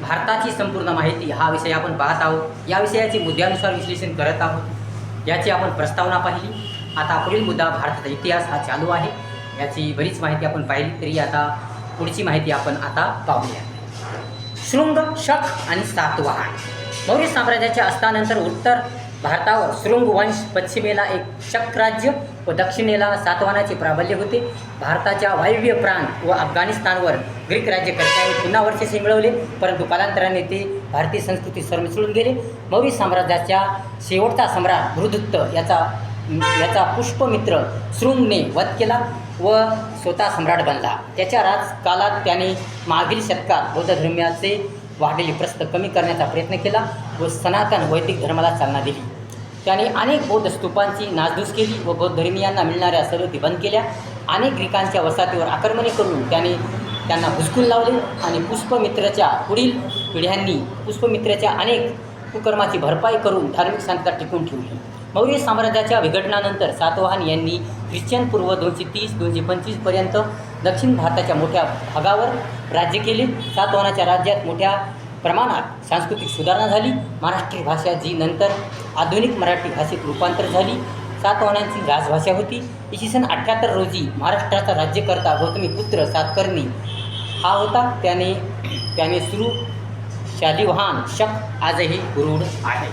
भारताची संपूर्ण माहिती हा विषय आपण पाहत आहोत. या विषयाचे मुद्द्यानुसार विश्लेषण करत आहोत. याची आपण प्रस्तावना पाहिली. आता पुढील मुद्दा भारताचा इतिहास हा चालू आहे. याची बरीच माहिती आपण पाहिली, तरी आता पुढची माहिती आपण आता पाहूया. शृंग, शक आणि सातवाहन. मौर्य साम्राज्याच्या अस्तानंतर उत्तर भारतावर शृंग वंश, पश्चिमेला एक शक राज्य व दक्षिणेला सातवाहनाचे प्राबल्य होते. भारताच्या वायव्य प्रांत व अफगाणिस्तानवर ग्रीक राज्यकर्त्यांनी पुन्हा वर्चस्व मिळवले, परंतु कालांतराने ते भारतीय संस्कृती मिसळून गेले. मौर्य साम्राज्याच्या शेवटचा सम्राट बृहदत्त याचा पुष्पमित्र शृंगने वध केला व स्वतः सम्राट बनला. त्याच्या राजकालात त्याने मागील शतकात बौद्ध धर्माचे वाढलेले प्रस्थ कमी करण्याचा प्रयत्न केला व सनातन वैदिक धर्माला चालना दिली. त्याने अनेक बौद्ध स्तूपांची नासधूस केली व बौद्ध धर्मीयांना मिळणाऱ्या सवलती बंद केल्या. अनेक ग्रीकांच्या वसाहतीवर आक्रमणे करून त्यांना भुसकून लावले आणि पुष्पमित्राच्या पुढील पिढ्यांनी पुष्पमित्राच्या अनेक कुकर्माची भरपाई करून धार्मिक शांतता टिकवून ठेवली. मौर्य साम्राज्याच्या विघटनानंतर सातवाहन यांनी ख्रिश्चन पूर्व 230-225 पर्यंत दक्षिण भारताच्या मोठ्या भागावर राज्य केले. सातवाहनाच्या राज्यात मोठ्या प्रमाणात सांस्कृतिक सुधारणा झाली. महाराष्ट्रीय भाषा जी नंतर आधुनिक मराठी भाषेत रूपांतर झाली, सातवाहनांची राजभाषा होती. इसवी सन 78 रोजी महाराष्ट्राचा राज्यकर्ता गौतमीपुत्र सातकर्णी हा होता. त्याने सुरू शालिवाहन शक आजही रूढ आहे.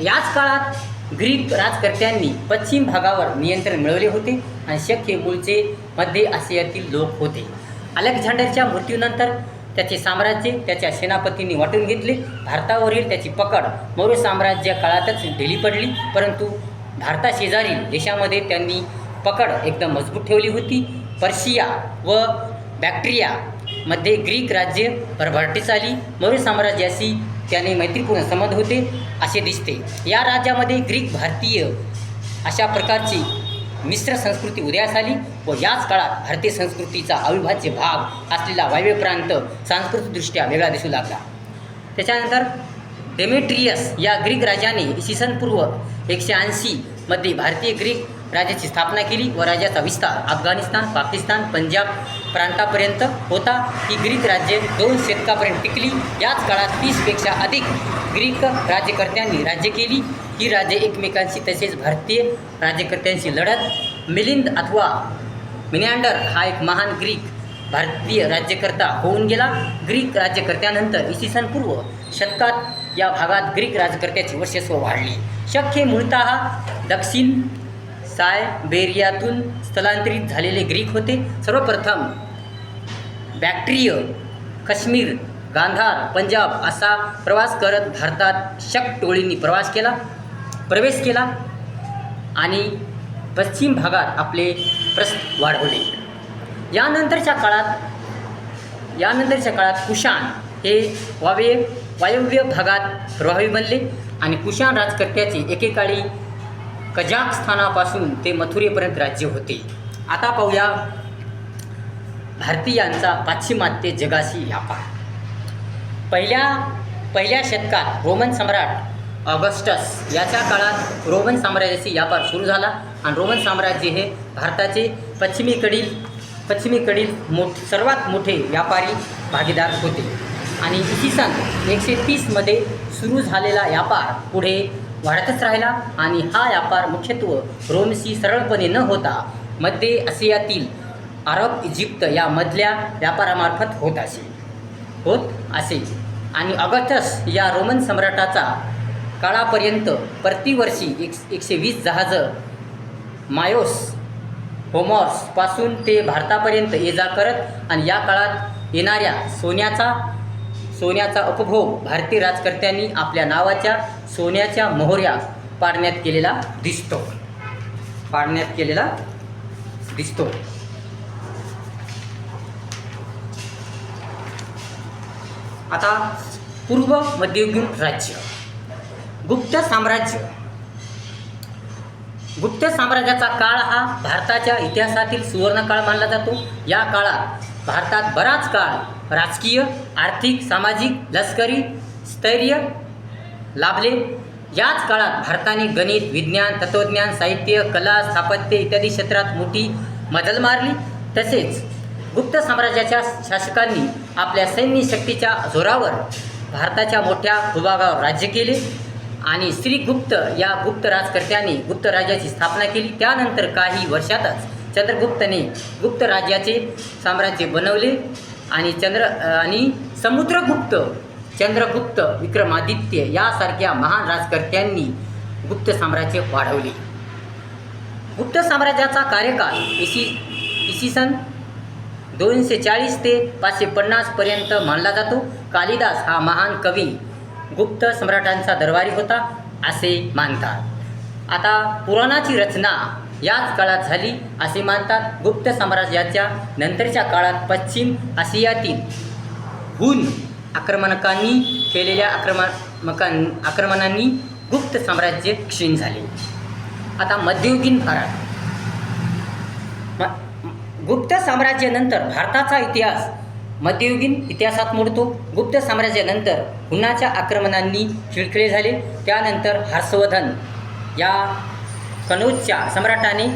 याच काळात ग्रीक राजकर्त्यांनी पश्चिम भागावर नियंत्रण मिळवले होते आणि शक हे मूळचे मध्य आशियातील लोक होते. अलेक्झांडरच्या मृत्यूनंतर त्याचे साम्राज्य त्याच्या सेनापतींनी वाटून घेतले. भारतावरील त्याची पकड मौर्य साम्राज्य काळातच ढिली पडली, परंतु भारताशेजारील देशामध्ये त्यांनी पकड एकदम मजबूत ठेवली होती. पर्शिया व बॅक्ट्रियामध्ये ग्रीक राज्य भरभराटीस आली. मौर्य साम्राज्याशी त्याने मैत्रीपूर्ण संबंध होते असे दिसते. या राज्यामध्ये ग्रीक भारतीय अशा प्रकारची मिश्र संस्कृती उदयास आली व याच काळात भारतीय संस्कृतीचा अविभाज्य भाग असलेला वायव्य प्रांत सांस्कृतिकदृष्ट्या वेगळा दिसू लागला. त्याच्यानंतर डेमेट्रियस या ग्रीक राजाने इसवी सन पूर्व 180 मध्ये भारतीय ग्रीक राज्याची स्थापना केली व राज्याचा विस्तार अफगाणिस्तान, पाकिस्तान, पंजाब प्रांतापर्यंत होता. ही ग्रीक राज्ये 2 शतकापर्यंत टिकली. याच काळात 30पेक्षा अधिक ग्रीक राज्यकर्त्यांनी राज्य केली. ही राज्ये एकमेकांशी तसेच भारतीय राज्यकर्त्यांशी लढत. मिलिंद अथवा मिनॅंडर हा एक महान ग्रीक भारतीय राज्यकर्ता होऊन गेला. ग्रीक राज्यकर्त्यानंतर इसवी सन पूर्व शतकात या भागात ग्रीक राज्यकर्त्याचे वर्चस्व वाढले. शक हे मूळतः दक्षिण सायबेरियातून स्थलांतरित झालेले ग्रीक होते. सर्वप्रथम बॅक्ट्रिय, काश्मीर, गांधार, पंजाब असा प्रवास करत भारतात शक टोळींनी प्रवेश केला आणि पश्चिम भागात आपले प्रस्थ वाढवले. यानंतरच्या काळात कुशाण हे वायव्य भागात प्रभावी बनले आणि कुशाण राजकर्त्याचे एकेकाळी कझाकस्थानापासून ते मथुरेपर्यंत राज्य होते. आता पाहूया भारतीयांचा पाश्चिमात्य जगाशी व्यापार. पहिल्या शतकात रोमन सम्राट ऑगस्टस याच्या काळात रोमन साम्राज्याशी व्यापार सुरू झाला आणि रोमन साम्राज्य हे भारताचे पश्चिमेकडील सर्वात मोठे व्यापारी भागीदार होते आणि इसवी सन 130 मध्ये सुरू झालेला व्यापार पुढे वाढतच राहिला आणि हा व्यापार मुख्यत्वे रोमशी सरळपणे न होता मध्य आशियातील अरब, इजिप्त या मधल्या व्यापारामार्फत होत असे आणि ऑगस्टस या रोमन सम्राटाचा काळापर्यंत प्रतिवर्षी 120 जहाजं मायोस होमॉर्सपासून ते भारतापर्यंत ये-जा करत आणि या काळात येणाऱ्या सोन्याचा उपभोग भारतीय राजकर्त्यांनी आपल्या नावाच्या सोन्याच्या मोहऱ्या पाडण्यात केलेला दिसतो. आता पूर्व मध्ययुगीन राज्य. गुप्त साम्राज्याचा काळ हा भारताच्या इतिहासातील सुवर्णकाळ मानला जातो. या काळात भारतात बराच काळ राजकीय, आर्थिक, सामाजिक, लष्करी स्थैर्य लाभले. याच काळात भारताने गणित, विज्ञान, तत्त्वज्ञान, साहित्य, कला, स्थापत्य इत्यादी क्षेत्रात मोठी मजल मारली. तसेच गुप्त साम्राज्याच्या शासकांनी आपल्या सैन्य शक्तीच्या जोरावर भारताच्या मोठ्या भूभागावर राज्य केले आणि श्रीगुप्त या गुप्त राजकर्त्यांनी गुप्त राज्याची स्थापना केली. त्यानंतर काही वर्षातच चंद्रगुप्तने गुप्त राज्याचे साम्राज्य बनवले आणि समुद्रगुप्त, चंद्रगुप्त, विक्रमादित्य यासारख्या महान राजकर्त्यांनी गुप्त साम्राज्य वाढवले. गुप्त साम्राज्याचा कार्यकाळ इसवी सन 240 ते 550 पर्यंत मानला जातो. कालिदास हा महान कवी गुप्त सम्राटांचा दरबारी होता असे मानतात. आता पुराणाची रचना याच काळात झाली असे मानतात. गुप्त साम्राज्याच्या नंतरच्या काळात पश्चिम आशियातील हुन आक्रमणकांनी केलेल्या आक्रमणांनी गुप्त साम्राज्य क्षीण झाले. आता मध्ययुगीन भारत. गुप्त साम्राज्यानंतर भारताचा इतिहास मध्ययुगीन इतिहासात मोडतो. गुप्त साम्राज्यानंतर हुनाच्या आक्रमणांनी खिळखिळे झाले. त्यानंतर हर्षवर्धन या कनौजच्या सम्राटाने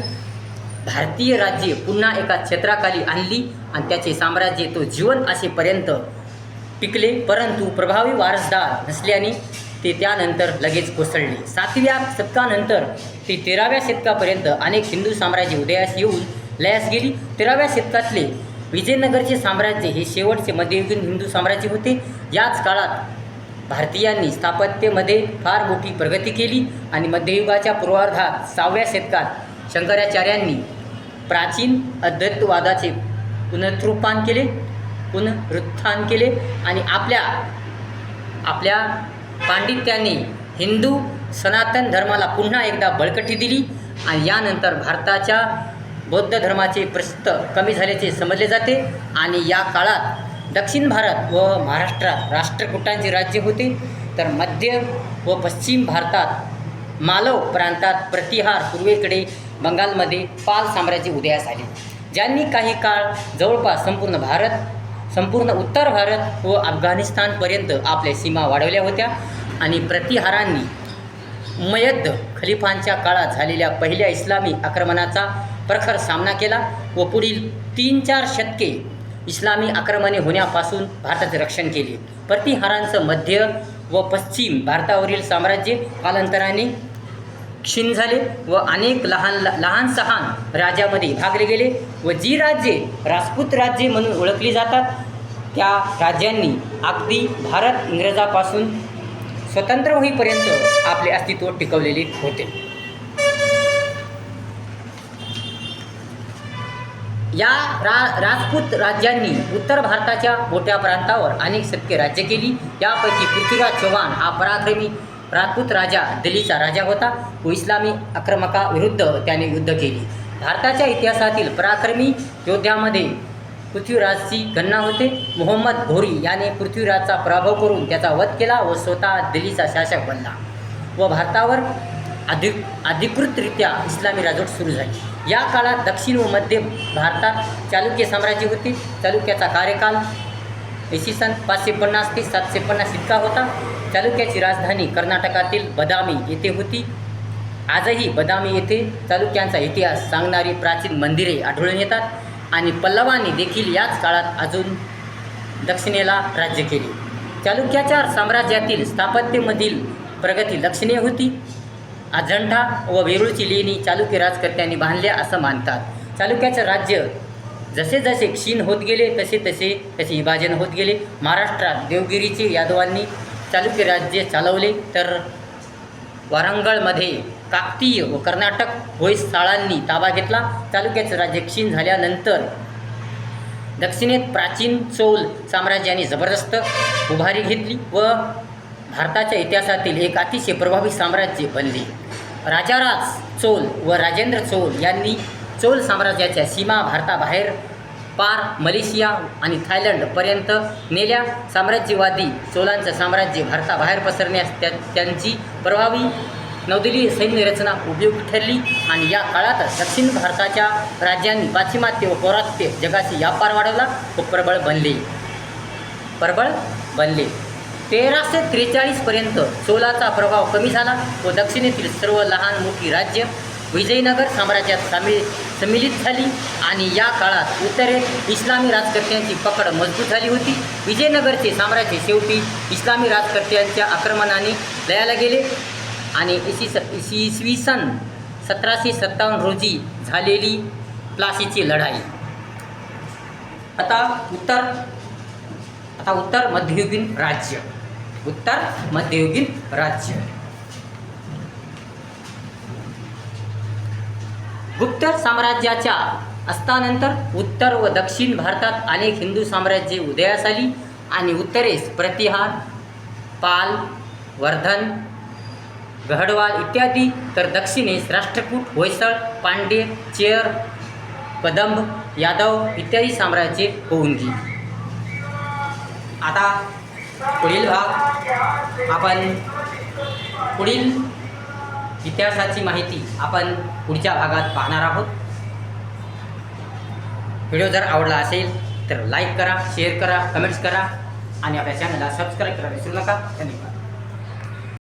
भारतीय राज्ये पुन्हा एका छत्राखाली आणली आणि त्याचे साम्राज्य तो जीवन असेपर्यंत टिकले. परंतु प्रभावी वारसदार नसल्याने ते त्यानंतर लगेच कोसळले. 7व्या शतकानंतर ते 13व्या शतकापर्यंत अनेक हिंदू साम्राज्ये उदयास येऊन लयास गेली. 13व्या शतकातले विजयनगरचे साम्राज्य हे शेवटचे मध्ययुगीन हिंदू साम्राज्य होते. याच काळात भारतीयांनी स्थापत्यमध्ये फार मोठी प्रगती केली आणि मध्ययुगाच्या पूर्वार्धात 6व्या शतकात शंकराचार्यांनी प्राचीन अद्वैतवादाचे पुनरुत्थान केले आणि आपल्या पांडित्याने हिंदू सनातन धर्माला पुन्हा एकदा बळकटी दिली आणि यानंतर भारताच्या बौद्ध धर्माचे प्रसिद्ध कमी झाल्याचे समजले जाते. आणि या काळात दक्षिण भारत व महाराष्ट्रात राष्ट्रकूटांचे राज्य होते, तर मध्य व पश्चिम भारतात मालव प्रांतात प्रतिहार, पूर्वेकडे बंगालमध्ये पाल साम्राज्य उदयास आले, ज्यांनी काही काळ जवळपास संपूर्ण उत्तर भारत व अफगाणिस्तानपर्यंत आपल्या सीमा वाढवल्या होत्या. आणि प्रतिहारांनी उमय्यद खलिफांच्या काळात झालेल्या पहिल्या इस्लामी आक्रमणाचा प्रखर सामना केला व पुढील 3-4 शतके इस्लामी आक्रमणे होण्यापासून भारताचे रक्षण केले. प्रतिहारांचं मध्य व पश्चिम भारतावरील साम्राज्य कालांतराने क्षीण झाले व अनेक लहान सहान राज्यामध्ये विभागले गेले व जी राज्ये राजपूत राज्ये म्हणून ओळखली जातात त्या राज्यांनी अगदी भारत इंग्रजापासून स्वतंत्र होईपर्यंत आपले अस्तित्व टिकवलेले होते. या राजपूत राज्यांनी उत्तर भारताच्या मोठ्या प्रांतावर अनेक शतके राज्य केली. यापैकी पृथ्वीराज चौहान हा पराक्रमी राजपूत राजा दिल्लीचा राजा होता व इस्लामी आक्रमकाविरुद्ध त्याने युद्ध केले. भारताच्या इतिहासातील पराक्रमी योद्ध्यामध्ये पृथ्वीराजची गणना होते. मोहम्मद घोरी याने पृथ्वीराजचा पराभव करून त्याचा वध केला व स्वतः दिल्लीचा शासक बनला व भारतावर अधिकृतरित्या इस्लामी राजवट सुरू झाली. या काळात दक्षिण व मध्य भारतात चालुक्य साम्राज्य होते. चालुक्याचा कार्यकाल इसवी सन 550 ते 750 इतका होता. चालुक्याची राजधानी कर्नाटकातील बदामी येथे होती. आजही बदामी येथे चालुक्यांचा इतिहास सांगणारी प्राचीन मंदिरे आढळून येतात आणि पल्लवांनी देखील याच काळात अजून दक्षिणेला राज्य केले. चालुक्याच्या साम्राज्यातील स्थापत्यमधील प्रगती लक्षणीय होती. अजंठा व वेरूळची लेणी चालुक्य राजकर्त्यांनी बांधल्या असं मानतात. चालुक्याचं राज्य जसे जसे क्षीण होत गेले तसे त्याचे विभाजन होत गेले. महाराष्ट्रात देवगिरीचे यादवांनी चालुक्य राज्य चालवले, तर वारंगळमध्ये काकतीय व कर्नाटक होयसाळांनी ताबा घेतला. चालुक्याचं राज्य क्षीण झाल्यानंतर दक्षिणेत प्राचीन चोल साम्राज्याने जबरदस्त उभारी घेतली व भारताच्या इतिहासातील एक अतिशय प्रभावी साम्राज्य बनले. राजाराज चोल व राजेंद्र चोल यांनी चोल साम्राज्याच्या सीमा भारताबाहेर पार मलेशिया आणि थायलंडपर्यंत नेल्या. साम्राज्यवादी चोलांचं साम्राज्य भारताबाहेर पसरण्यास त्यांची प्रभावी नौदलीय सैन्य रचना उपयुक्त ठरली आणि या काळात दक्षिण भारताच्या राज्यांनी पाश्चिमात्य व पौरात्य जगाशी व्यापार वाढवला व प्रबळ बनले. 1343 पर्यंत चोलाचा प्रभाव कमी झाला व दक्षिणेतील सर्व लहान मोठी राज्य विजयनगर साम्राज्यात सम्मिलित झाली आणि या काळात उत्तरेत इस्लामी राजकर्त्यांची पकड मजबूत झाली होती. विजयनगरचे साम्राज्य शेवटी इस्लामी राजकर्त्यांच्या आक्रमणाने लयाला गेले आणि इसवी सन 1757 रोजी झालेली प्लासीची लढाई. आता उत्तर मध्ययुगीन राज्य. उत्तर मध्ययुगीन राज्य. गुप्त साम्राज्याच्या अस्तानंतर उत्तर व दक्षिण भारतात अनेक हिंदू साम्राज्ये उदयास आली आणि उत्तरेस प्रतिहार, पाल, वर्धन, गहडवाल इत्यादी, तर दक्षिणेस राष्ट्रकूट, होयसळ, पांड्य, चेर, कदंब, यादव इत्यादी साम्राज्ये होऊन गेली. आता पुढील भाग आपण पुढील इतिहासाची माहिती आपण पुढच्या भागात पाहणार आहोत. व्हिडिओ जर आवडला असेल तर लाईक करा, शेअर करा, कमेंट्स करा आणि आपल्या चॅनलला सबस्क्राईब करायला विसरू नका. धन्यवाद.